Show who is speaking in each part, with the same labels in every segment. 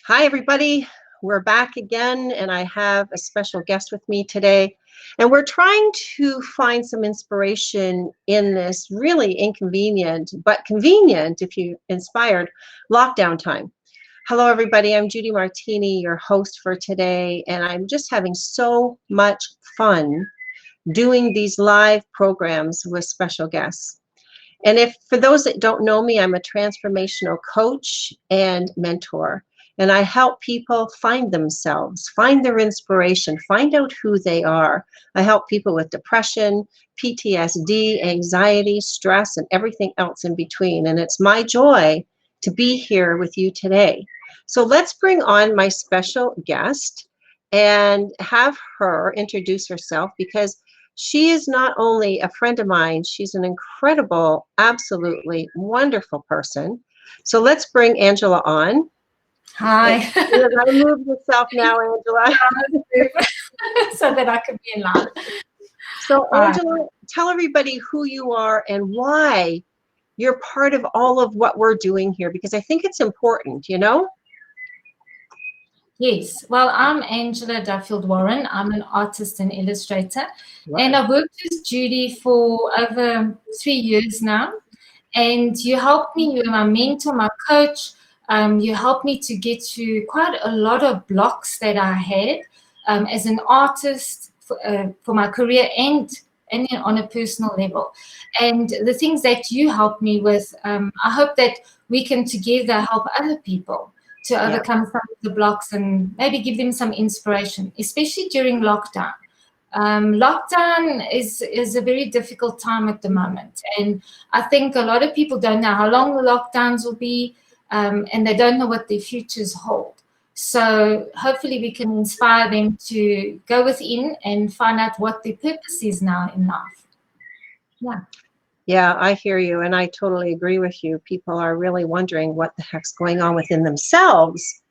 Speaker 1: Hi, everybody. We're back again, and I have a special guest with me today. And we're trying to find some inspiration in this really inconvenient, but convenient, if you inspired, lockdown time. Hello, everybody. I'm Judy Martini, your host for today, and I'm just having so much fun doing these live programs with special guests. And if for those that don't know me, I'm a transformational coach and mentor. And I help people find themselves, find their inspiration, find out who they are. I help people with depression, PTSD, anxiety, stress, and everything else in between. And it's my joy to be here with you today. So let's bring on my special guest and have her introduce herself, because she is not only a friend of mine, she's an incredible, absolutely wonderful person. So let's bring Angela on.
Speaker 2: Hi.
Speaker 1: You're going to move yourself now, Angela.
Speaker 2: So that I can be in line.
Speaker 1: So, Angela, tell everybody who you are and why you're part of all of what we're doing here, because I think it's important, you know?
Speaker 2: Yes. Well, I'm Angela Duffield Warren. I'm an artist and illustrator. Right. And I've worked with Judy for over 3 years now. And you helped me, you're my mentor, my coach. You helped me to get through quite a lot of blocks that I had as an artist for my career and on a personal level. And the things that you helped me with, I hope that we can together help other people to overcome some of the blocks and maybe give them some inspiration, especially during lockdown. Lockdown is a very difficult time at the moment. And I think a lot of people don't know how long the lockdowns will be, and they don't know what their futures hold. So hopefully we can inspire them to go within and find out what their purpose is now in life. Yeah.
Speaker 1: Yeah, I hear you, and I totally agree with you. People are really wondering what the heck's going on within themselves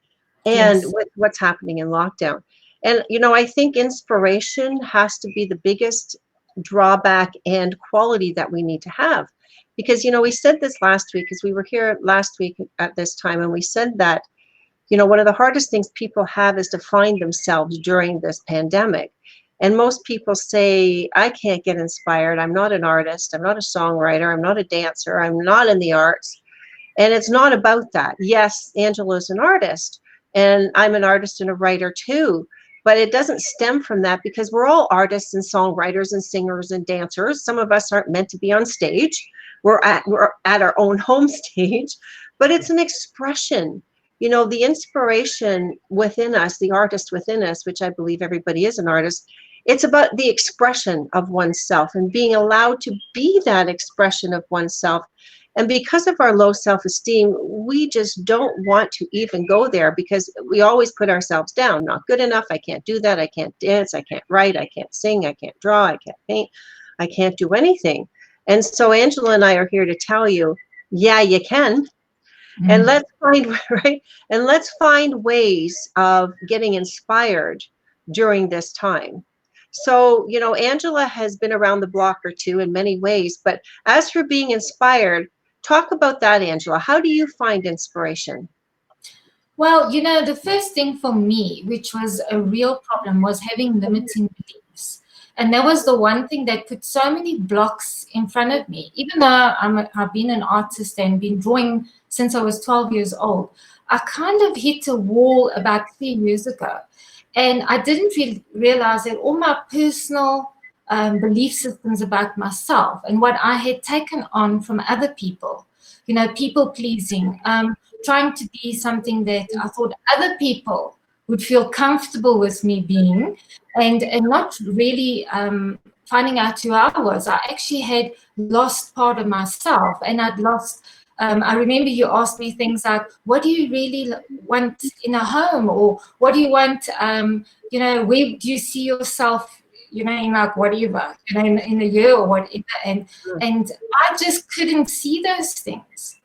Speaker 1: and with what's happening in lockdown. And, you know, I think inspiration has to be the biggest drawback and quality that we need to have. Because, you know, we said this last week, because we were here last week at this time, and we said that, you know, one of the hardest things people have is to find themselves during this pandemic. And most people say, I can't get inspired. I'm not an artist. I'm not a songwriter. I'm not a dancer. I'm not in the arts. And it's not about that. Yes, Angela's an artist, and I'm an artist and a writer too. But it doesn't stem from that, because we're all artists and songwriters and singers and dancers. Some of us aren't meant to be on stage. We're at our own home stage, but it's an expression. You know, the inspiration within us, the artist within us, which I believe everybody is an artist, it's about the expression of oneself and being allowed to be that expression of oneself. And because of our low self-esteem, we just don't want to even go there, because we always put ourselves down. Not good enough. I can't do that. I can't dance. I can't write. I can't sing. I can't draw. I can't paint. I can't do anything. And so Angela and I are here to tell you, yeah, you can. And let's find, right? And let's find ways of getting inspired during this time. So, you know, Angela has been around the block or two in many ways, but as for being inspired, talk about that, Angela. How do you find inspiration?
Speaker 2: Well, you know, the first thing for me, which was a real problem, was having limiting beliefs. And that was the one thing that put so many blocks in front of me. Even though I've been an artist and been drawing since I was 12 years old, I kind of hit a wall about 3 years ago. And I didn't realize that all my personal belief systems about myself and what I had taken on from other people, you know, people pleasing, trying to be something that I thought other people would feel comfortable with me being, and not really finding out who I was. I actually had lost part of myself, and I'd lost. I remember you asked me things like, what do you really want in a home? Or what do you want, you know, where do you see yourself, you know, in like whatever, you know, in a year or whatever. And I just couldn't see those things.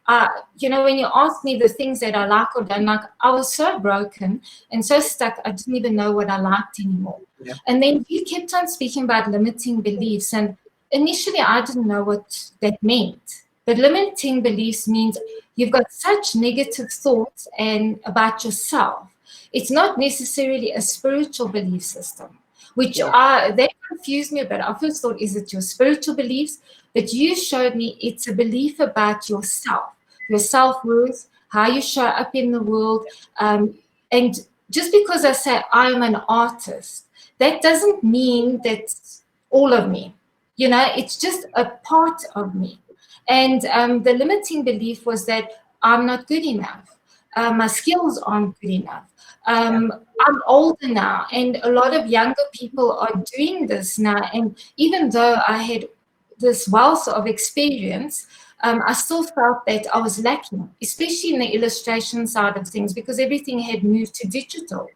Speaker 2: You know, when you asked me the things that I like or don't like, I was so broken and so stuck, I didn't even know what I liked anymore. Yeah. And then you kept on speaking about limiting beliefs. And initially, I didn't know what that meant. But limiting beliefs means you've got such negative thoughts and about yourself. It's not necessarily a spiritual belief system, which they confused me a bit. I first thought, is it your spiritual beliefs? But you showed me it's a belief about yourself, your self-worth, how you show up in the world. And just because I say I'm an artist, that doesn't mean that's all of me. You know, it's just a part of me. And the limiting belief was that I'm not good enough. My skills aren't good enough. I'm older now, and a lot of younger people are doing this now. And even though I had this wealth of experience, I still felt that I was lacking, especially in the illustration side of things, because everything had moved to digital.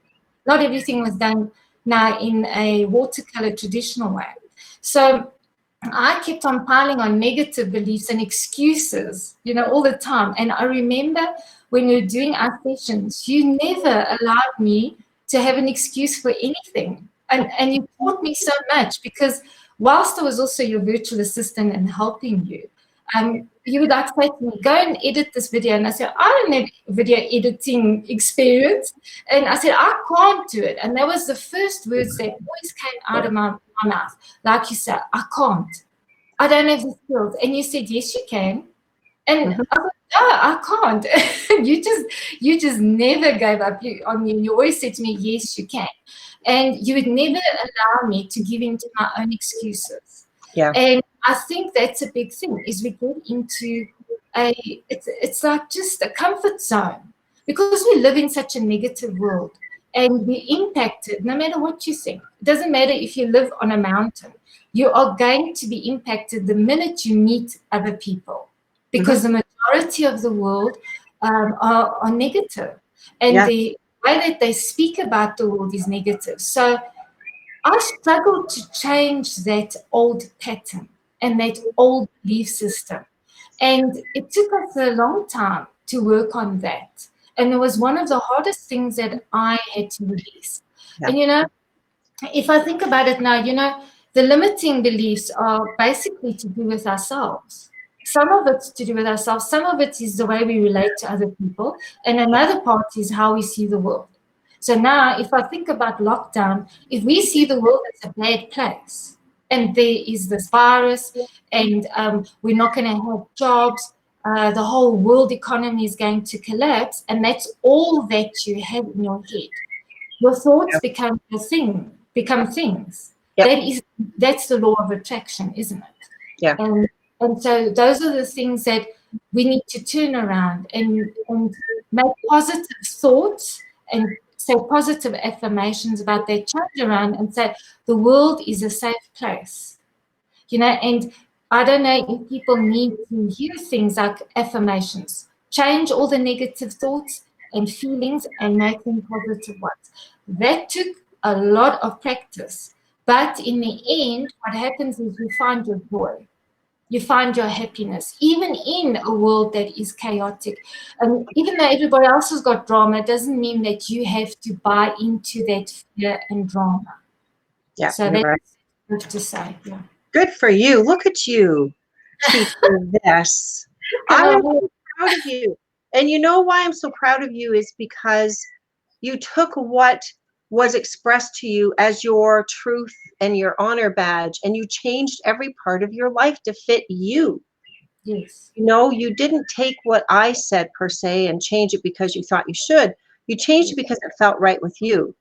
Speaker 2: Not everything was done now in a watercolor traditional way. So I kept on piling on negative beliefs and excuses, you know, all the time. And I remember when we were doing our sessions, you never allowed me to have an excuse for anything. And you taught me so much, because whilst I was also your virtual assistant and helping you, you would like say to me, go and edit this video. And I said, I don't have video editing experience. And I said, I can't do it. And that was the first words that always came out of my mouth. Like you said, I can't. I don't have the skills. And you said, yes, you can. And I said, no, I can't. you just never gave up on me. You always said to me, yes, you can. And you would never allow me to give in to my own excuses.
Speaker 1: Yeah.
Speaker 2: And I think that's a big thing, is we get into it's like just a comfort zone, because we live in such a negative world and we're impacted no matter what you think. It doesn't matter if you live on a mountain, you are going to be impacted the minute you meet other people, because the majority of the world are negative, and the way that they speak about the world is negative. So I struggled to change that old pattern and that old belief system. And it took us a long time to work on that. And it was one of the hardest things that I had to release. Yeah. And, you know, if I think about it now, you know, the limiting beliefs are basically to do with ourselves. Some of it's to do with ourselves. Some of it is the way we relate to other people. And another part is how we see the world. So now, if I think about lockdown, if we see the world as a bad place, and there is this virus, and we're not going to have jobs, the whole world economy is going to collapse, and that's all that you have in your head. Your thoughts become things. That's the law of attraction, isn't it?
Speaker 1: Yeah.
Speaker 2: And so those are the things that we need to turn around and make positive thoughts and say positive affirmations about that, change around and say the world is a safe place, you know. And I don't know if people need to hear things like affirmations, change all the negative thoughts and feelings and make them positive ones. That took a lot of practice, but in the end, what happens is you find your joy. You find your happiness, even in a world that is chaotic. And even though everybody else has got drama, it doesn't mean that you have to buy into that fear and drama.
Speaker 1: Yeah,
Speaker 2: so that's good to say. Yeah.
Speaker 1: Good for you. Look at you teaching this. I'm so proud of you. And you know why I'm so proud of you is because you took what was expressed to you as your truth and your honor badge, and you changed every part of your life to fit you.
Speaker 2: Yes.
Speaker 1: You know, you didn't take what I said per se and change it because you thought you should. You changed it because it felt right with you.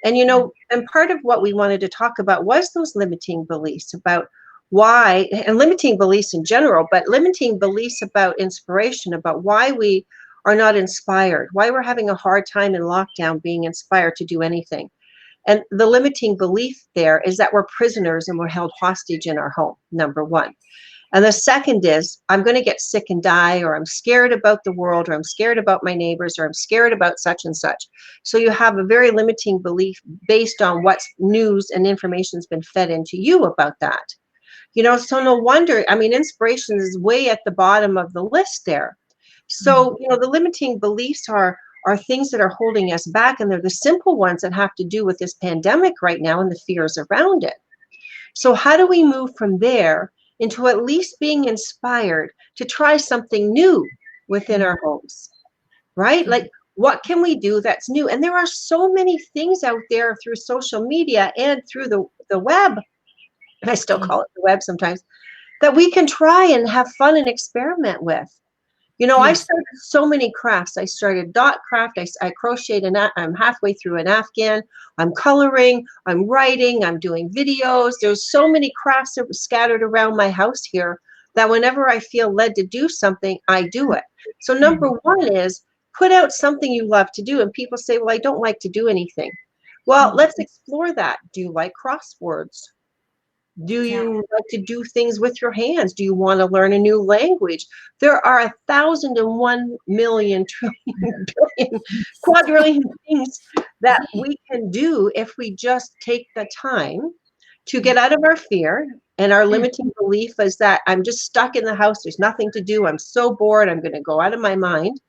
Speaker 1: And, you know, and part of what we wanted to talk about was those limiting beliefs about why, and limiting beliefs in general, but limiting beliefs about inspiration, about why we are not inspired, why we're having a hard time in lockdown being inspired to do anything. And the limiting belief there is that we're prisoners and we're held hostage in our home, number one. And the second is, I'm going to get sick and die, or I'm scared about the world, or I'm scared about my neighbors, or I'm scared about such and such. So you have a very limiting belief based on what news and information has been fed into you about that. You know, so no wonder, I mean, inspiration is way at the bottom of the list there. So, you know, the limiting beliefs are things that are holding us back, and they're the simple ones that have to do with this pandemic right now and the fears around it. So how do we move from there into at least being inspired to try something new within our homes, right? Like, what can we do that's new? And there are so many things out there through social media and through the web, and I still call it the web sometimes, that we can try and have fun and experiment with. I
Speaker 2: Yes.
Speaker 1: started so many crafts. I started dot craft. I crocheted, I'm halfway through an Afghan. I'm coloring, I'm writing, I'm doing videos. There's so many crafts that were scattered around my house here that whenever I feel led to do something, I do it. So number one is put out something you love to do. And people say, well, I don't like to do anything. Well, let's explore that. Do you like crosswords? Do
Speaker 2: Yeah.
Speaker 1: you like to do things with your hands? Do you want to learn a new language? There are 1,001,000,000 trillion billion quadrillion things that we can do if we just take the time to get out of our fear. And our limiting belief is that I'm just stuck in the house. There's nothing to do. I'm so bored. I'm going to go out of my mind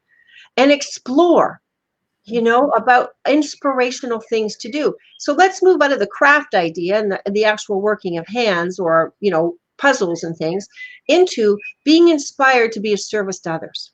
Speaker 1: and explore, about inspirational things to do. So let's move out of the craft idea and the actual working of hands or, puzzles and things into being inspired to be of service to others.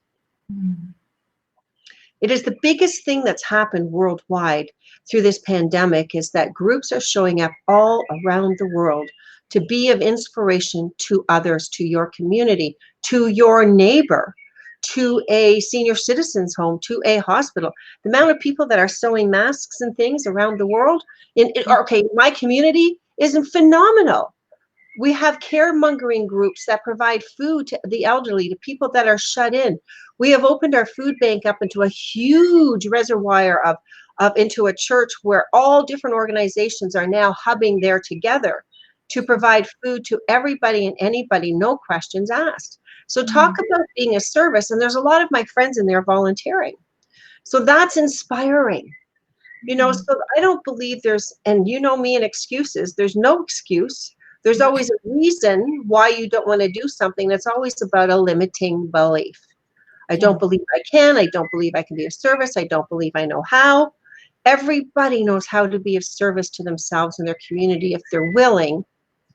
Speaker 1: It is the biggest thing that's happened worldwide through this pandemic is that groups are showing up all around the world to be of inspiration to others, to your community, to your neighbor, to a senior citizens home, to a hospital. The amount of people that are sewing masks and things around the world, my community isn't phenomenal. We have caremongering groups that provide food to the elderly, to people that are shut in. We have opened our food bank up into a huge reservoir into a church where all different organizations are now hubbing there together to provide food to everybody and anybody, no questions asked. So talk about being a service, and there's a lot of my friends in there volunteering. So that's inspiring. So I don't believe and me and excuses, there's no excuse. There's always a reason why you don't want to do something. That's always about a limiting belief. I don't believe I can. I don't believe I can be of service. I don't believe I know how. Everybody knows how to be of service to themselves and their community if they're willing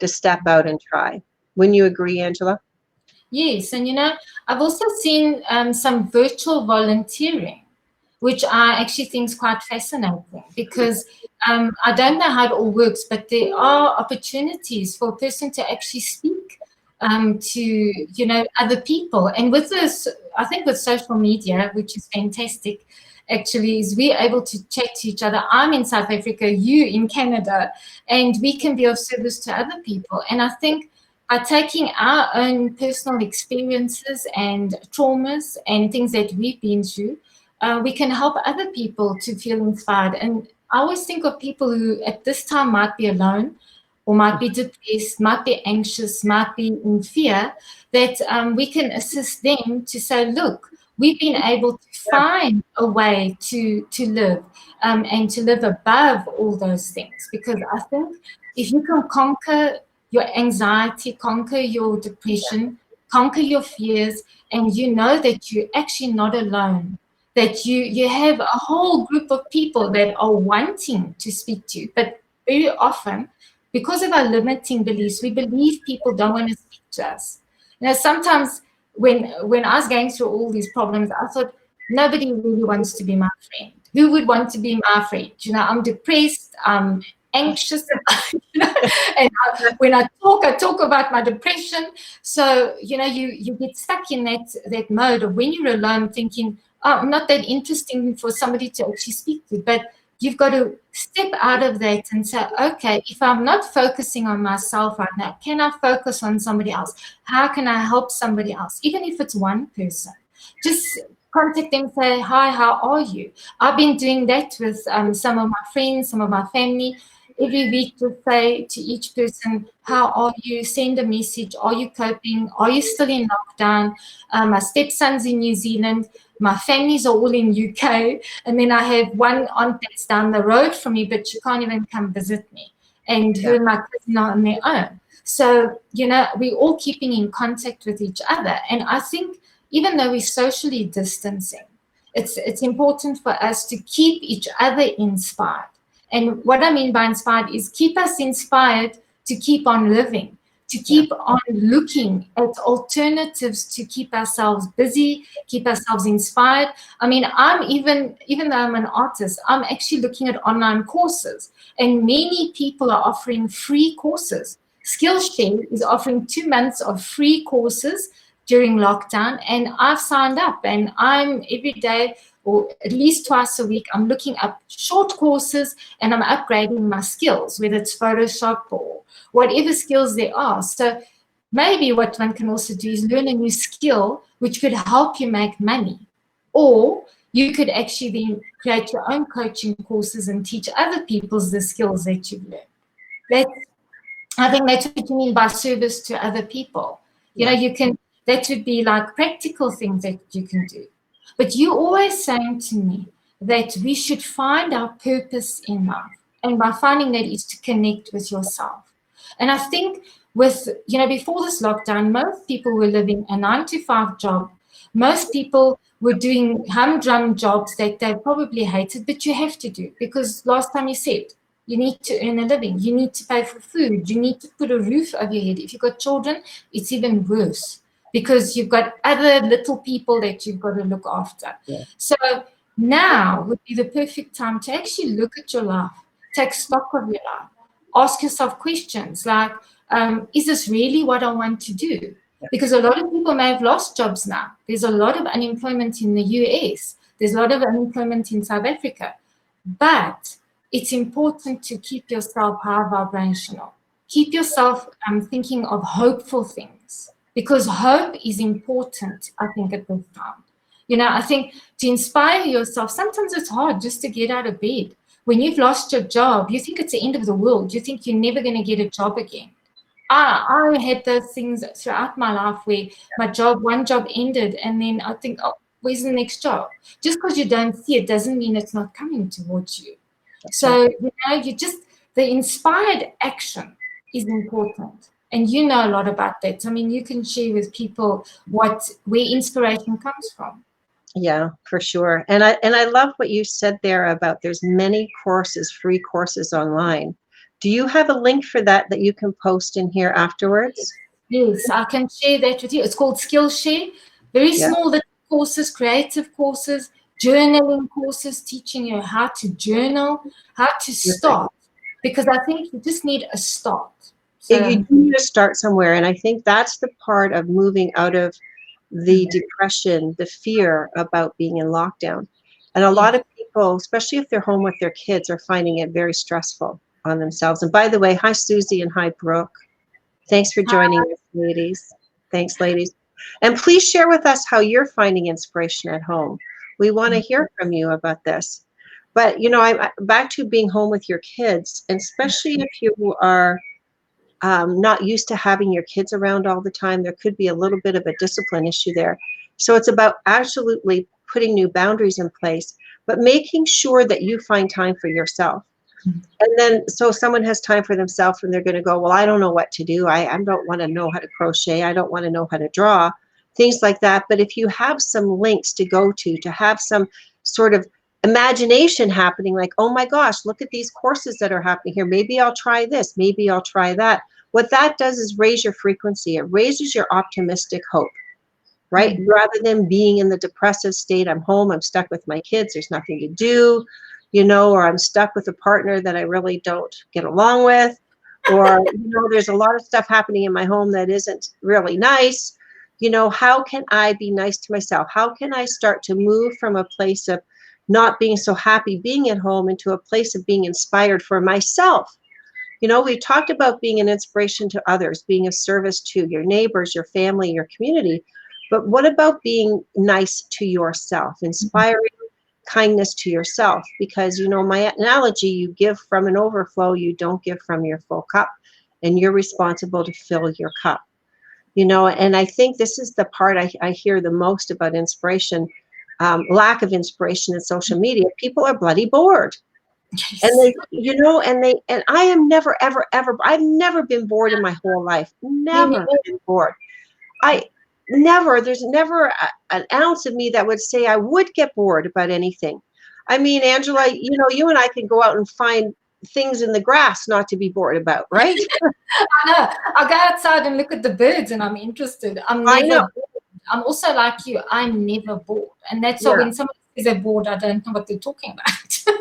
Speaker 1: to step out and try. Wouldn't you agree, Angela?
Speaker 2: Yes, and I've also seen some virtual volunteering, which I actually think is quite fascinating because I don't know how it all works, but there are opportunities for a person to actually speak to other people. And with this, I think with social media, which is fantastic, actually, is we're able to chat to each other. I'm in South Africa, you in Canada, and we can be of service to other people. And I think by taking our own personal experiences and traumas and things that we've been through, we can help other people to feel inspired. And I always think of people who at this time might be alone or might be depressed, might be anxious, might be in fear, that we can assist them to say, look, we've been able to find a way to live and to live above all those things. Because I think if you can conquer your anxiety, conquer your depression, conquer your fears, and you know that you're actually not alone, that you have a whole group of people that are wanting to speak to you. But very often, because of our limiting beliefs, we believe people don't want to speak to us. Sometimes when I was going through all these problems, I thought, nobody really wants to be my friend. Who would want to be my friend? I'm depressed, I'm anxious, and when I talk about my depression. So, you get stuck in that mode of when you're alone thinking, oh, I'm not that interesting for somebody to actually speak to. But you've got to step out of that and say, okay, if I'm not focusing on myself right now, can I focus on somebody else? How can I help somebody else? Even if it's one person, just contact them, say, hi, how are you? I've been doing that with some of my friends, some of my family. Every week to say to each person, how are you? Send a message. Are you coping? Are you still in lockdown? My stepson's in New Zealand. My families are all in UK. And then I have one aunt that's down the road from me, but she can't even come visit me. And her and my cousin are on their own. So, we're all keeping in contact with each other. And I think even though we're socially distancing, it's important for us to keep each other inspired. And what I mean by inspired is keep us inspired to keep on living, to keep on looking at alternatives to keep ourselves busy, keep ourselves inspired. I mean, I'm even though I'm an artist, I'm actually looking at online courses, and many people are offering free courses. Skillshare is offering 2 months of free courses during lockdown, and I've signed up, and I'm every day or at least twice a week, I'm looking up short courses and I'm upgrading my skills, whether it's Photoshop or whatever skills there are. So maybe what one can also do is learn a new skill which could help you make money. Or you could actually then create your own coaching courses and teach other people the skills that you've learned. I think that's what you mean by service to other people. You know, that would be like practical things that you can do. But you always saying to me that we should find our purpose in life. And by finding that is to connect with yourself. And I think before this lockdown, most people were living a 9-to-5 job. Most people were doing humdrum jobs that they probably hated, but you have to do, because last time you said, you need to earn a living. You need to pay for food. You need to put a roof over your head. If you've got children, it's even worse, because you've got other little people that you've got to look after. Yeah. So now would be the perfect time to actually look at your life, take stock of your life, ask yourself questions like, is this really what I want to do? Yeah. Because a lot of people may have lost jobs now. There's a lot of unemployment in the US. There's a lot of unemployment in South Africa. But it's important to keep yourself high vibrational. Keep yourself thinking of hopeful things, because hope is important, I think, at this time. You know, I think to inspire yourself, sometimes it's hard just to get out of bed. When you've lost your job, you think it's the end of the world. You think you're never going to get a job again. I had those things throughout my life where one job ended, and then I think, oh, where's the next job? Just because you don't see it doesn't mean it's not coming towards you. So, you know, the inspired action is important. And you know a lot about that. I mean, you can share with people where inspiration comes from.
Speaker 1: Yeah, for sure. And I love what you said there about there's many courses, free courses online. Do you have a link for that you can post in here afterwards?
Speaker 2: Yes, I can share that with you. It's called Skillshare. Very small little courses, creative courses, journaling courses, teaching you how to journal, how to start. Because I think you just need a start. So,
Speaker 1: you need to start somewhere. And I think that's the part of moving out of the depression, the fear about being in lockdown. And a lot of people, especially if they're home with their kids, are finding it very stressful on themselves. And by the way, hi, Susie, and hi, Brooke. Thanks for joining us, ladies. Thanks, ladies. And please share with us how you're finding inspiration at home. We want to hear from you about this. But, you know, I'm back to being home with your kids, and especially if you are not used to having your kids around all the time, there could be a little bit of a discipline issue there. So it's about absolutely putting new boundaries in place, but making sure that you find time for yourself. And then, so someone has time for themselves and they're going to go, well, I don't know what to do. I don't want to know how to crochet. I don't want to know how to draw, things like that. But if you have some links to go to have some sort of imagination happening, like, oh my gosh, look at these courses that are happening here. Maybe I'll try this. Maybe I'll try that. What that does is raise your frequency. It raises your optimistic hope, right? Rather than being in the depressive state, I'm home, I'm stuck with my kids, there's nothing to do, you know, or I'm stuck with a partner that I really don't get along with, or, you know, there's a lot of stuff happening in my home that isn't really nice. You know, how can I be nice to myself? How can I start to move from a place of not being so happy being at home into a place of being inspired for myself? You know, we talked about being an inspiration to others, being of service to your neighbors, your family, your community. But what about being nice to yourself, inspiring kindness to yourself? Because, you know, my analogy, you give from an overflow, you don't give from your full cup, and you're responsible to fill your cup. You know, and I think this is the part I hear the most about inspiration, lack of inspiration in social media. People are bloody bored. Yes. And they, you know, and I am never, ever, ever, I've never been bored in my whole life. Never been bored. There's never an ounce of me that would say I would get bored about anything. I mean, Angela, you know, you and I can go out and find things in the grass not to be bored about, right?
Speaker 2: I know. I go outside and look at the birds and I'm interested. I'm
Speaker 1: I know.
Speaker 2: never bored. I'm also like you. I'm never bored. And that's why
Speaker 1: Yeah.
Speaker 2: when somebody says they're bored, I don't know what they're talking about.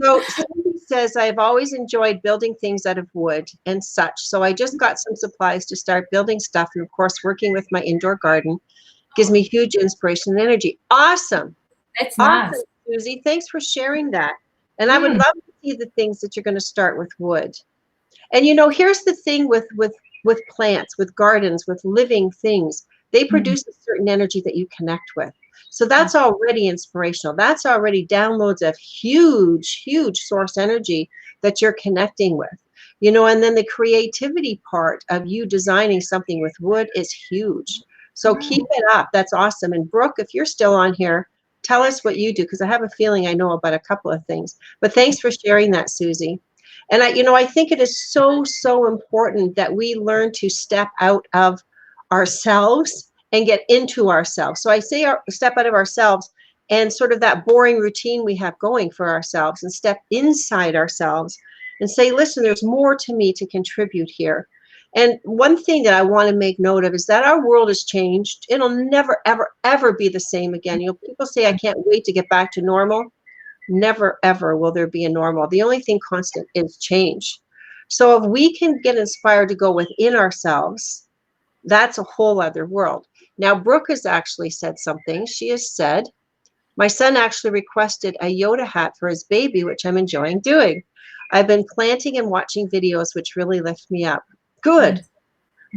Speaker 1: So Cindy says, I've always enjoyed building things out of wood and such. So I just got some supplies to start building stuff. And of course, working with my indoor garden gives me huge inspiration and energy. Awesome.
Speaker 2: That's
Speaker 1: Awesome,
Speaker 2: nice.
Speaker 1: Susie. Thanks for sharing that. And I would love to see the things that you're going to start with wood. And you know, here's the thing with plants, with gardens, with living things. They produce a certain energy that you connect with. So that's already inspirational. That's already downloads of huge, huge source energy that you're connecting with. You know, and then the creativity part of you designing something with wood is huge. So keep it up. That's awesome. And Brooke, if you're still on here, tell us what you do, because I have a feeling I know about a couple of things. But thanks for sharing that, Susie. And I think it is so, so important that we learn to step out of ourselves and get into ourselves. So I say step out of ourselves and sort of that boring routine we have going for ourselves, and step inside ourselves and say, listen, there's more to me to contribute here. And one thing that I want to make note of is that our world has changed. It'll never, ever, ever be the same again. You know, people say, I can't wait to get back to normal. Never, ever will there be a normal. The only thing constant is change. So if we can get inspired to go within ourselves, that's a whole other world. Now, Brooke has actually said something. She has said, my son actually requested a Yoda hat for his baby, which I'm enjoying doing. I've been planting and watching videos, which really lift me up. Good.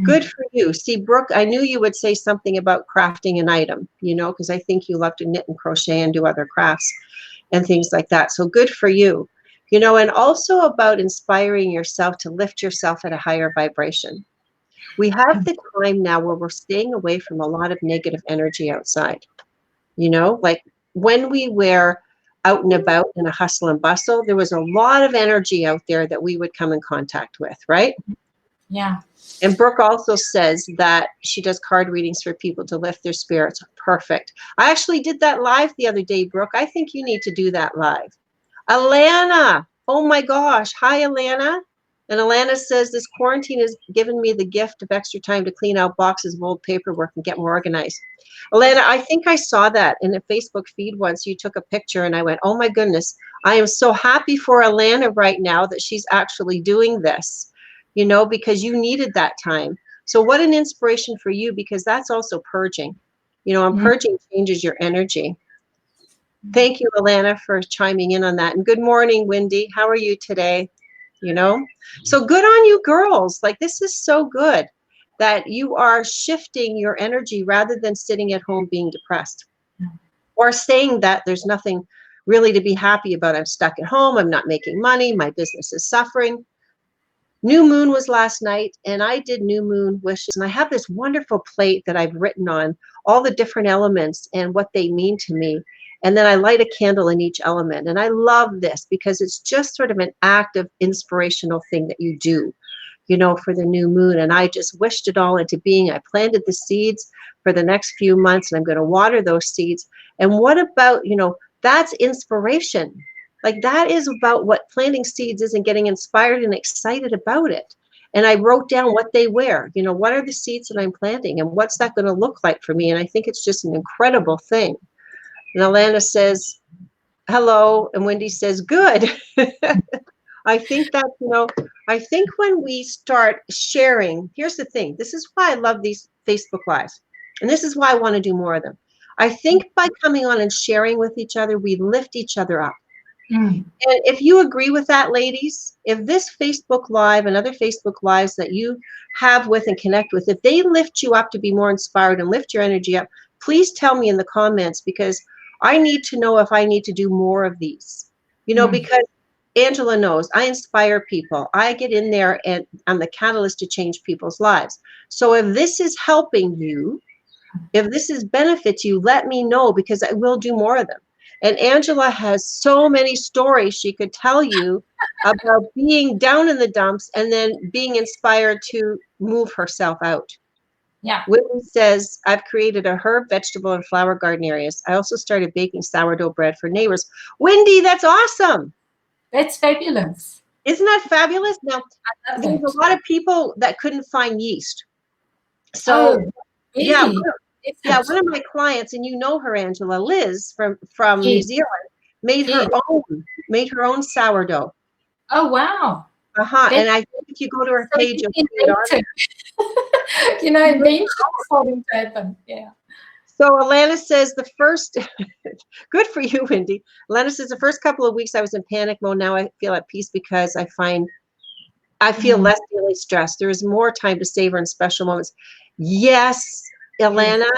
Speaker 1: Good for you. See, Brooke, I knew you would say something about crafting an item, you know, because I think you love to knit and crochet and do other crafts and things like that. So good for you. You know, and also about inspiring yourself to lift yourself at a higher vibration. We have the time now where we're staying away from a lot of negative energy outside. You know, like when we were out and about in a hustle and bustle, there was a lot of energy out there that we would come in contact with, right?
Speaker 2: Yeah.
Speaker 1: And Brooke also says that she does card readings for people to lift their spirits. Perfect. I actually did that live the other day, Brooke. I think you need to do that live. Alana. Oh my gosh. Hi, Alana. And Alana says, this quarantine has given me the gift of extra time to clean out boxes of old paperwork and get more organized. Alana, I think I saw that in a Facebook feed once. You took a picture and I went, oh my goodness, I am so happy for Alana right now that she's actually doing this, you know, because you needed that time. So what an inspiration for you, because that's also purging, you know, and purging changes your energy. Thank you, Alana, for chiming in on that. And good morning, Wendy. How are you today? You know, so good on you girls. Like, this is so good that you are shifting your energy rather than sitting at home being depressed or saying that there's nothing really to be happy about. I'm stuck at home. I'm not making money. My business is suffering. New moon was last night and I did new moon wishes. And I have this wonderful plate that I've written on all the different elements and what they mean to me. And then I light a candle in each element. And I love this because it's just sort of an act of inspirational thing that you do, you know, for the new moon. And I just wished it all into being. I planted the seeds for the next few months and I'm going to water those seeds. And what about, you know, that's inspiration. Like, that is about what planting seeds is and getting inspired and excited about it. And I wrote down what they were, you know, what are the seeds that I'm planting and what's that going to look like for me? And I think it's just an incredible thing. And Alana says, hello. And Wendy says, good. I think that, you know, I think when we start sharing, here's the thing. This is why I love these Facebook Lives. And this is why I want to do more of them. I think by coming on and sharing with each other, we lift each other up. And if you agree with that, ladies, if this Facebook Live and other Facebook Lives that you have with and connect with, if they lift you up to be more inspired and lift your energy up, please tell me in the comments, because I need to know if I need to do more of these, you know, because Angela knows I inspire people. I get in there and I'm the catalyst to change people's lives. So if this is helping you, if this is benefits you, let me know, because I will do more of them. And Angela has so many stories she could tell you about being down in the dumps and then being inspired to move herself out.
Speaker 2: Yeah.
Speaker 1: Whitney says, I've created a herb, vegetable, and flower garden areas. I also started baking sourdough bread for neighbors. Wendy, that's awesome.
Speaker 2: That's fabulous.
Speaker 1: Isn't that fabulous? Now,
Speaker 2: I love
Speaker 1: there's
Speaker 2: that.
Speaker 1: a lot of people that couldn't find yeast. So,
Speaker 2: Oh,
Speaker 1: yeah,
Speaker 2: really?
Speaker 1: one of my clients, and you know her, Angela, Liz from New
Speaker 2: Yes,
Speaker 1: Zealand, made her
Speaker 2: yes.
Speaker 1: own sourdough.
Speaker 2: Oh, wow.
Speaker 1: And
Speaker 2: That's
Speaker 1: I think if you go to her page,
Speaker 2: something
Speaker 1: you'll see it on.
Speaker 2: inventive. Invention is starting to happen. Yeah.
Speaker 1: So Alana says the first, good for you, Wendy. Alana says the first couple of weeks I was in panic mode. Now I feel at peace because I feel less daily stressed. There is more time to savor in special moments. Yes, Alana,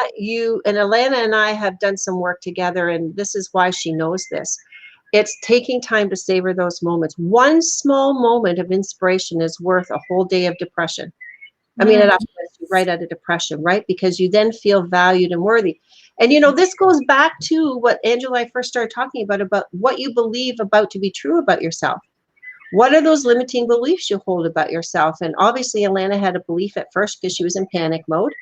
Speaker 1: Alana and I have done some work together, and this is why she knows this. It's taking time to savor those moments. One small moment of inspiration is worth a whole day of depression. I mean, it uplifts you right out of depression, right? Because you then feel valued and worthy. And, this goes back to what Angela and I first started talking about what you believe about to be true about yourself. What are those limiting beliefs you hold about yourself? And obviously, Alana had a belief at first because she was in panic mode.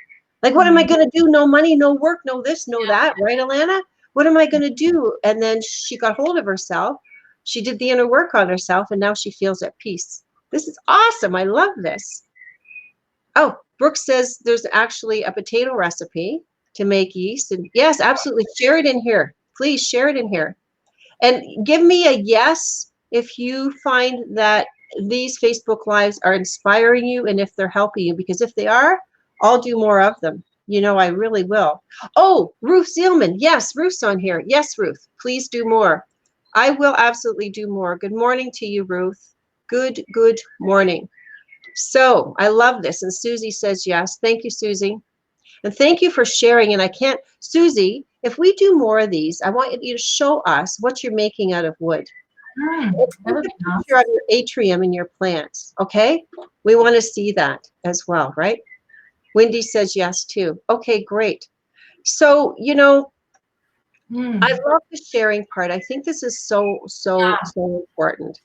Speaker 1: Like, what am I going to do? No money, no work, no this, no that, right, Alana? What am I going to do? And then she got hold of herself. She did the inner work on herself, and now she feels at peace. This is awesome. I love this. Oh, Brooke says there's actually a potato recipe to make yeast. And yes, absolutely. Share it in here. Please share it in here. And give me a yes if you find that these Facebook Lives are inspiring you and if they're helping you. Because if they are, I'll do more of them. I really will. Oh, Ruth Zielman. Yes, Ruth's on here. Yes, Ruth. Please do more. I will absolutely do more. Good morning to you, Ruth. Good morning. So I love this. And Susie says yes. Thank you, Susie. And thank you for sharing. And Susie, if we do more of these, I want you to show us what you're making out of wood.
Speaker 2: That would be nice.
Speaker 1: Picture of your atrium and your plants. Okay. We want to see that as well, right? Wendy says yes too. Okay, great. So, I love the sharing part. I think this is so important.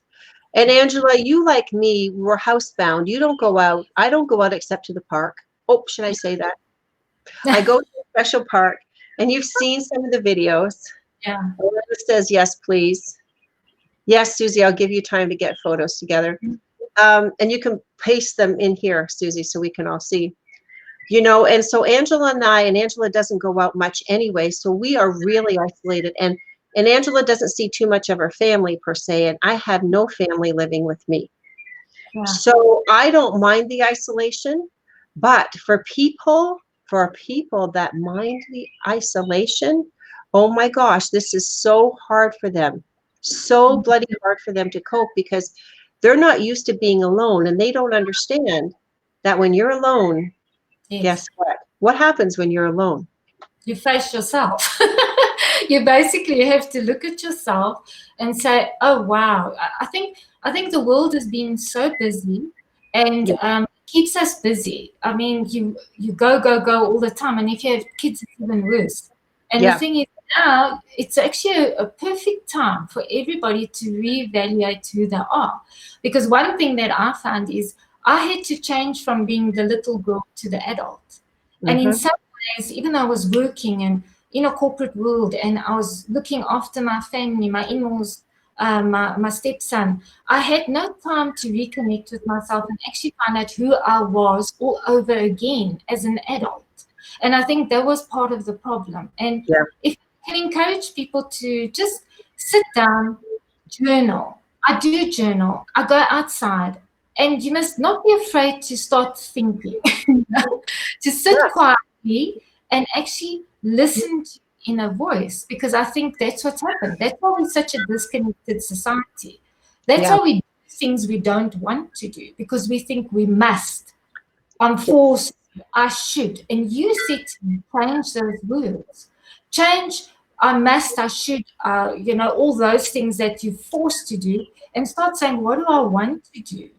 Speaker 1: And Angela, you like me, we're housebound. You don't go out. I don't go out except to the park. Oh, should I say that? I go to a special park, and you've seen some of the videos.
Speaker 2: Yeah.
Speaker 1: Alana says, yes, please. Yes, Susie, I'll give you time to get photos together. And you can paste them in here, Susie, so we can all see. And so Angela and Angela doesn't go out much anyway, so we are really isolated. And Angela doesn't see too much of her family per se, and I have no family living with me. Yeah. So I don't mind the isolation, but for people that mind the isolation, oh my gosh, this is so hard for them. So bloody hard for them to cope because they're not used to being alone, and they don't understand that when you're alone, guess what? What happens when you're alone?
Speaker 2: You face yourself. You basically have to look at yourself and say, oh, wow. I think the world has been so busy and keeps us busy. I mean, you go all the time. And if you have kids, it's even worse. And the thing is now, it's actually a perfect time for everybody to reevaluate who they are. Because one thing that I found is I had to change from being the little girl to the adult. And in some ways, even though I was working and in a corporate world and I was looking after my family, my in-laws, my stepson, I had no time to reconnect with myself and actually find out who I was all over again as an adult. And I think that was part of the problem. And if I can encourage people to just sit down, journal. I do journal. I go outside. And you must not be afraid to start thinking, to sit quietly and actually listen to inner voice, because I think that's what's happened. That's why we're such a disconnected society. That's why we do things we don't want to do, because we think we must. I'm forced, I should. And you said to change those words. Change, I must, I should, all those things that you're forced to do, and start saying, what do I want to do?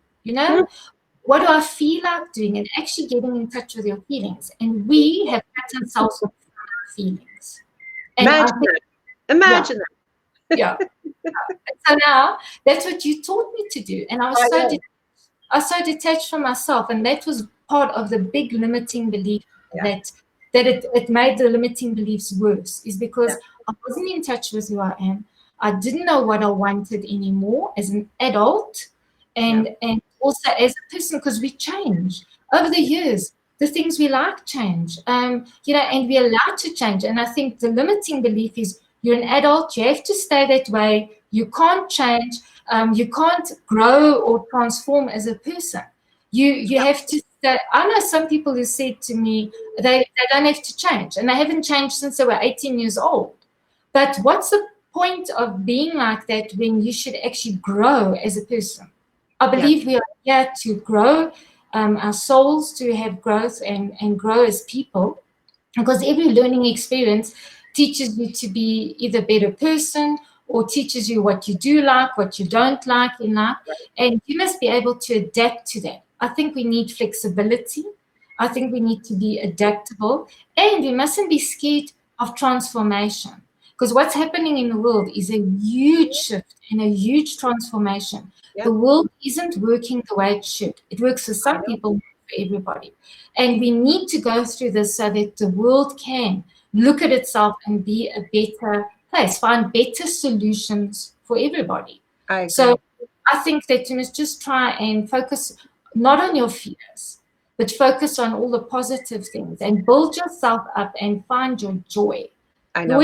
Speaker 2: What do I feel like doing, and actually getting in touch with your feelings. And we have cut ourselves from our feelings. And
Speaker 1: Imagine that.
Speaker 2: Yeah. So now that's what you taught me to do. And I was so detached from myself. And that was part of the big limiting belief that it made the limiting beliefs worse, is because I wasn't in touch with who I am. I didn't know what I wanted anymore as an adult. and also as a person, because we change over the years. The things we like change, and we're allowed to change. And I think the limiting belief is you're an adult, you have to stay that way, you can't change, you can't grow or transform as a person. You have to stay. I know some people who said to me they don't have to change, and they haven't changed since they were 18 years old. But what's the point of being like that when you should actually grow as a person? I believe we are here to grow our souls, to have growth and grow as people, because every learning experience teaches you to be either a better person or teaches you what you do like, what you don't like in life, and you must be able to adapt to that. I think we need flexibility. I think we need to be adaptable, and we mustn't be scared of transformation, because what's happening in the world is a huge shift and a huge transformation. The world isn't working the way it should. It works for some people, not for everybody. And we need to go through this so that the world can look at itself and be a better place, find better solutions for everybody. So I think that you must just try and focus not on your fears, but focus on all the positive things and build yourself up and find your joy.
Speaker 1: I know.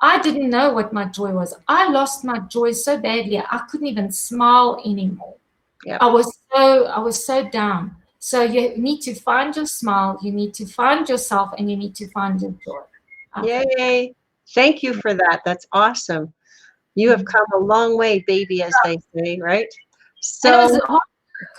Speaker 2: I didn't know what my joy was. I lost my joy so badly. I couldn't even smile anymore.
Speaker 1: Yep.
Speaker 2: I was so down. So you need to find your smile, you need to find yourself, and you need to find your joy.
Speaker 1: Yay. Thank you for that. That's awesome. You have come a long way, baby, as they say, right? So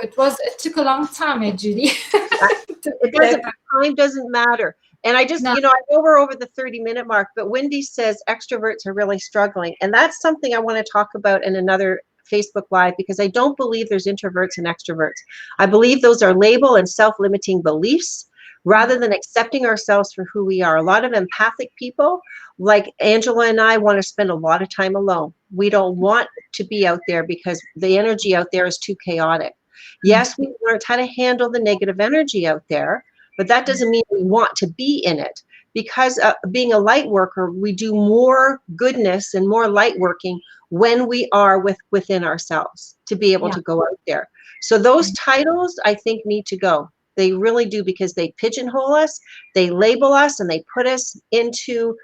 Speaker 2: it took a long time, Judy.
Speaker 1: Time doesn't matter. And I just, I know we're over the 30-minute mark, but Wendy says extroverts are really struggling. And that's something I want to talk about in another Facebook Live, because I don't believe there's introverts and extroverts. I believe those are label and self-limiting beliefs rather than accepting ourselves for who we are. A lot of empathic people, like Angela and I, want to spend a lot of time alone. We don't want to be out there because the energy out there is too chaotic. Yes, we learned how to handle the negative energy out there, but that doesn't mean we want to be in it. Because being a light worker, we do more goodness and more light working when we are within ourselves to be able to go out there. So those titles, I think, need to go. They really do, because they pigeonhole us, they label us, and they put us into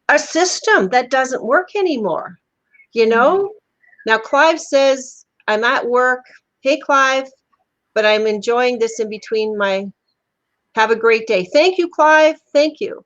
Speaker 1: a system that doesn't work anymore. Now Clive says, I'm at work. Hey, Clive, but I'm enjoying this in between my... Have a great day. Thank you, Clive. Thank you.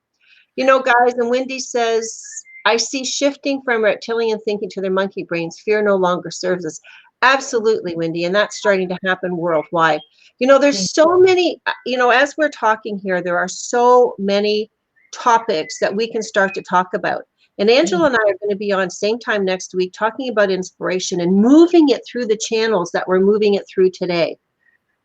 Speaker 1: Guys, and Wendy says, I see shifting from reptilian thinking to their monkey brains. Fear no longer serves us. Absolutely, Wendy. And that's starting to happen worldwide. There's so many, as we're talking here, there are so many topics that we can start to talk about. And Angela and I are going to be on same time next week talking about inspiration and moving it through the channels that we're moving it through today.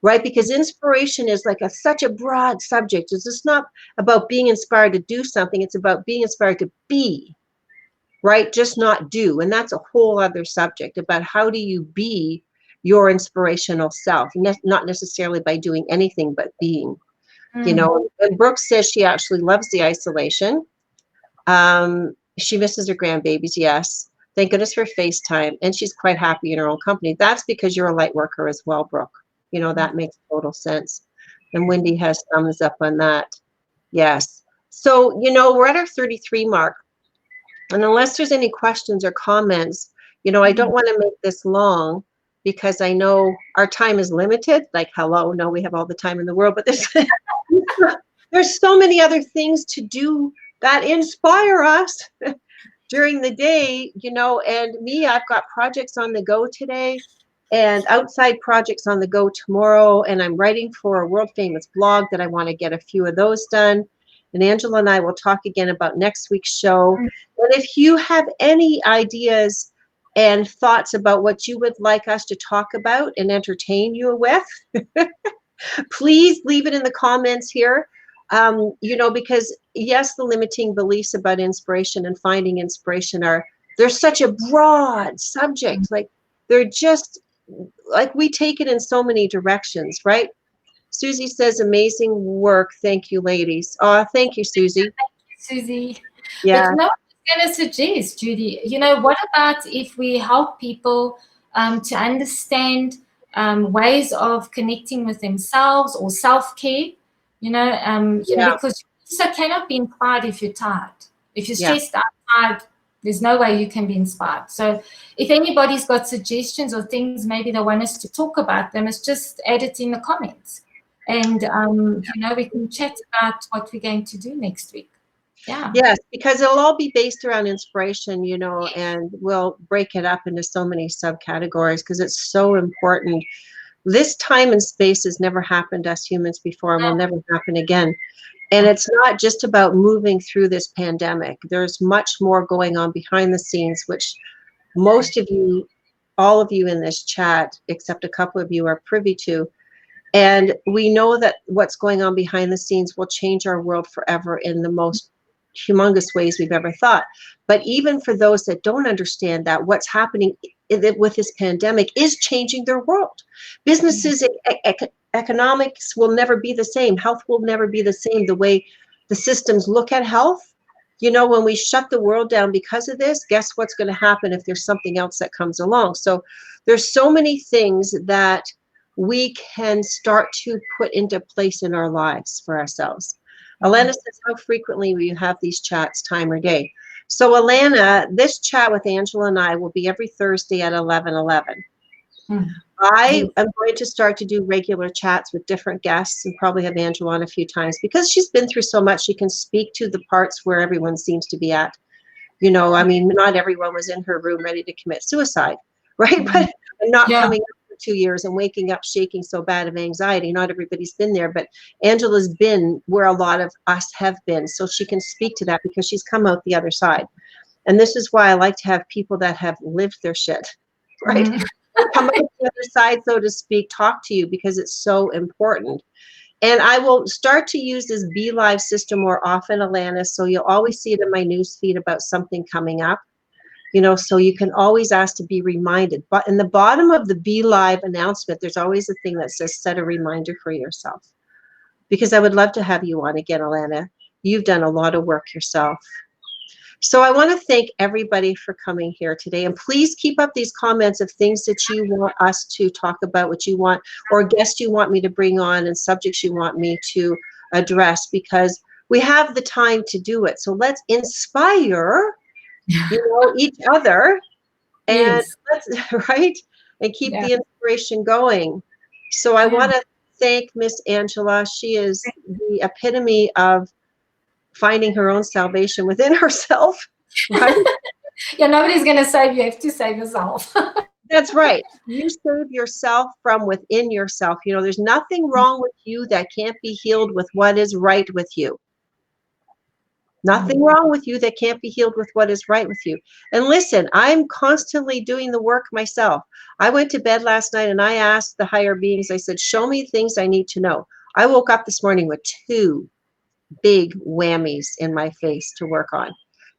Speaker 1: Right? Because inspiration is like such a broad subject. It's just not about being inspired to do something. It's about being inspired to be, right? Just not do. And that's a whole other subject about how do you be your inspirational self, not necessarily by doing anything but being, And Brooke says she actually loves the isolation. She misses her grandbabies. Yes. Thank goodness for FaceTime. And she's quite happy in her own company. That's because you're a light worker as well, Brooke. That makes total sense. And Wendy has thumbs up on that. Yes. So, we're at our 33 mark. And unless there's any questions or comments, I don't want to make this long because I know our time is limited. Like, hello, no, we have all the time in the world, but there's so many other things to do that inspire us during the day, and me, I've got projects on the go today. And outside projects on the go tomorrow. And I'm writing for a world famous blog that I want to get a few of those done. And Angela and I will talk again about next week's show. And if you have any ideas and thoughts about what you would like us to talk about and entertain you with, please leave it in the comments here. Because yes, the limiting beliefs about inspiration and finding inspiration they're such a broad subject. Like they're just, like we take it in so many directions, right? Susie says, amazing work. Thank you, ladies. Oh, thank you, Susie.
Speaker 2: Thank you, Susie.
Speaker 1: Yeah.
Speaker 2: But no, I was going to suggest, Judy, what about if we help people to understand ways of connecting with themselves or self-care, because you also cannot be inspired if you're tired. If you're stressed out, tired, there's no way you can be inspired. So if anybody's got suggestions or things maybe they want us to talk about, then it's just add it in the comments. And, we can chat about what we're going to do next week. Yeah.
Speaker 1: Yes, because it'll all be based around inspiration, and we'll break it up into so many subcategories because it's so important. This time and space has never happened to us humans before and will never happen again. And it's not just about moving through this pandemic. There's much more going on behind the scenes, which most of you, all of you in this chat, except a couple of you, are privy to. And we know that what's going on behind the scenes will change our world forever in the most humongous ways we've ever thought. But even for those that don't understand that, what's happening with this pandemic is changing their world. Businesses, economics will never be the same. Health will never be the same. The way the systems look at health, when we shut the world down because of this, guess what's going to happen if there's something else that comes along? So there's so many things that we can start to put into place in our lives for ourselves. Alana says, how frequently will you have these chats, time or day? So Alana, this chat with Angela and I will be every Thursday at 11:11. I am going to start to do regular chats with different guests and probably have Angela on a few times because she's been through so much. She can speak to the parts where everyone seems to be at. Not everyone was in her room ready to commit suicide, right? But not coming up for 2 years and waking up shaking so bad of anxiety. Not everybody's been there, but Angela's been where a lot of us have been. So she can speak to that because she's come out the other side. And this is why I like to have people that have lived their shit, right? Come out the other side, so to speak, talk to you because it's so important. And I will start to use this Be Live system more often, Alana, so you'll always see it in my news feed about something coming up, so you can always ask to be reminded. But in the bottom of the Be Live announcement, there's always a thing that says set a reminder for yourself. Because I would love to have you on again, Alana. You've done a lot of work yourself. So I want to thank everybody for coming here today. And please keep up these comments of things that you want us to talk about, what you want, or guests you want me to bring on and subjects you want me to address, because we have the time to do it. So let's inspire, each other and let's, right? And keep the inspiration going. So I want to thank Miss Angela. She is the epitome of finding her own salvation within herself, right?
Speaker 2: Nobody's going to save you. You have to save yourself.
Speaker 1: That's right. You save yourself from within yourself. There's nothing wrong with you that can't be healed with what is right with you. Nothing wrong with you that can't be healed with what is right with you. And listen, I'm constantly doing the work myself. I went to bed last night and I asked the higher beings, I said, show me things I need to know. I woke up this morning with 2 big whammies in my face to work on.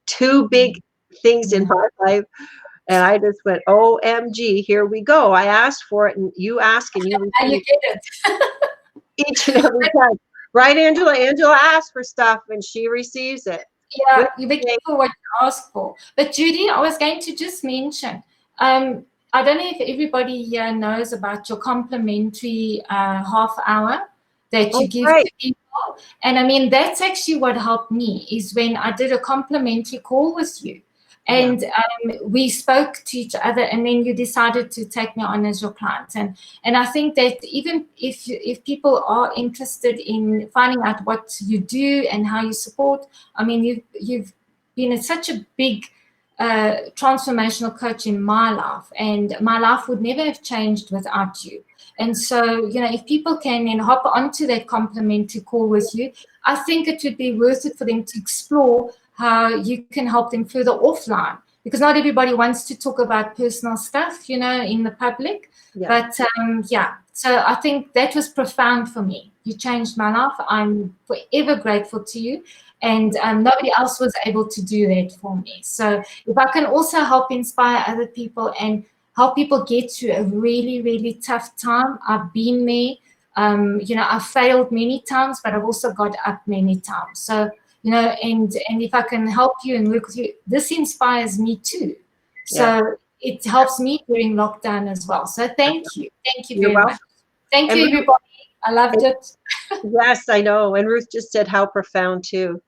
Speaker 1: 2 big things in my life. And I just went, OMG, here we go. I asked for it and you ask and you receive
Speaker 2: it.
Speaker 1: Each and every time. Right, Angela? Angela asks for stuff and she receives it.
Speaker 2: Yeah, you be careful what you ask for. But Judy, I was going to just mention, I don't know if everybody here knows about your complimentary half hour that you give to people. And that's actually what helped me, is when I did a complimentary call with you. And we spoke to each other, and then you decided to take me on as your client. And I think that even if people are interested in finding out what you do and how you support, you've been such a big transformational coach in my life, and my life would never have changed without you. And so, if people can then hop onto that complimentary call with you, I think it would be worth it for them to explore how you can help them further offline, because not everybody wants to talk about personal stuff, in the public. But so I think that was profound for me. You changed my life. I'm forever grateful to you. And nobody else was able to do that for me. So if I can also help inspire other people and help people get through a really, really tough time, I've been there. I've failed many times, but I've also got up many times. So, and if I can help you and work with you, this inspires me too. So it helps me during lockdown as well. So thank you
Speaker 1: You're
Speaker 2: very
Speaker 1: welcome.
Speaker 2: much. Thank
Speaker 1: And
Speaker 2: you,
Speaker 1: Ruth,
Speaker 2: everybody. I loved it.
Speaker 1: yes, I know. And Ruth just said how profound too.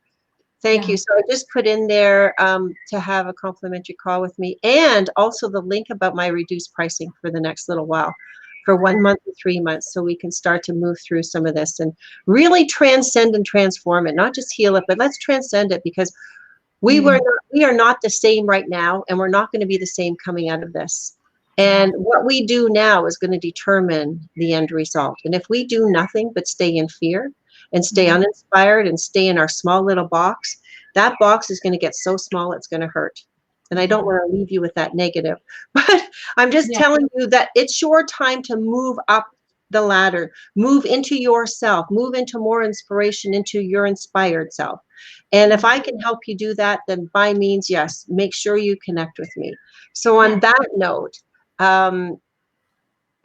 Speaker 1: Thank you. So I just put in there to have a complimentary call with me, and also the link about my reduced pricing for the next little while, for 1 month and 3 months, so we can start to move through some of this and really transcend and transform it, not just heal it, but let's transcend it, because we are not the same right now, and we're not going to be the same coming out of this. And what we do now is going to determine the end result. And if we do nothing but stay in fear and stay uninspired and stay in our small little box, that box is going to get so small it's going to hurt. And I don't want to leave you with that negative, but I'm just telling you that it's your time to move up the ladder, move into yourself, move into more inspiration, into your inspired self. And if I can help you do that, then by means, yes, make sure you connect with me. So on that note, oh,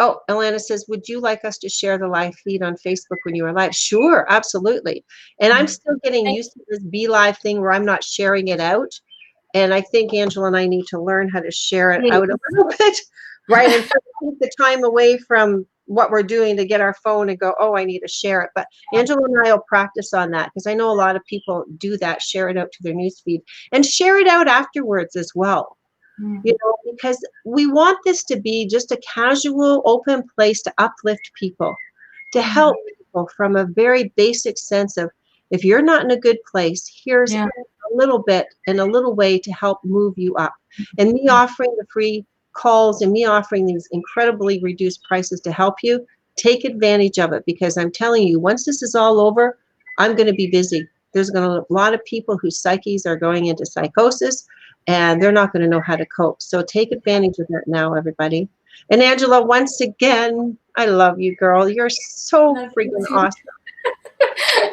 Speaker 1: Alana says, would you like us to share the live feed on Facebook when you are live? Sure, absolutely. And I'm still getting used to this Be Live thing where I'm not sharing it out. And I think Angela and I need to learn how to share it out a little bit, right? And take the time away from what we're doing to get our phone and go, oh, I need to share it. But Angela and I will practice on that, because I know a lot of people do that, share it out to their newsfeed and share it out afterwards as well. You know, because we want this to be just a casual, open place to uplift people, to help people from a very basic sense of, if you're not in a good place, here's a little bit and a little way to help move you up. And me offering the free calls and me offering these incredibly reduced prices to help you, take advantage of it, because I'm telling you, once this is all over, I'm going to be busy. There's going to be a lot of people whose psyches are going into psychosis, and they're not going to know how to cope. So take advantage of that now, everybody. And Angela, once again, I love you, girl. You're so freaking awesome.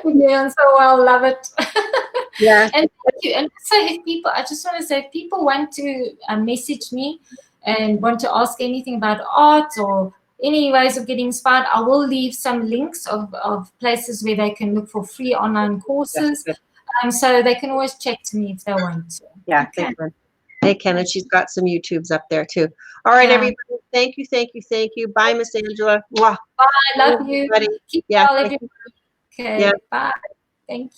Speaker 2: Yeah, so well, love it.
Speaker 1: Yeah.
Speaker 2: And thank you. And so if people, I just want to say, if people want to message me and want to ask anything about art or any ways of getting inspired, I will leave some links of places where they can look for free online courses. So they can always check to me if they want to.
Speaker 1: Yeah, okay. Hey, Ken, and she's got some YouTubes up there too. All right, everybody. Thank you, thank you, thank you. Bye, Miss Angela. Mwah.
Speaker 2: Bye. Love you. Keep well, everybody. Okay. Bye. Thank you.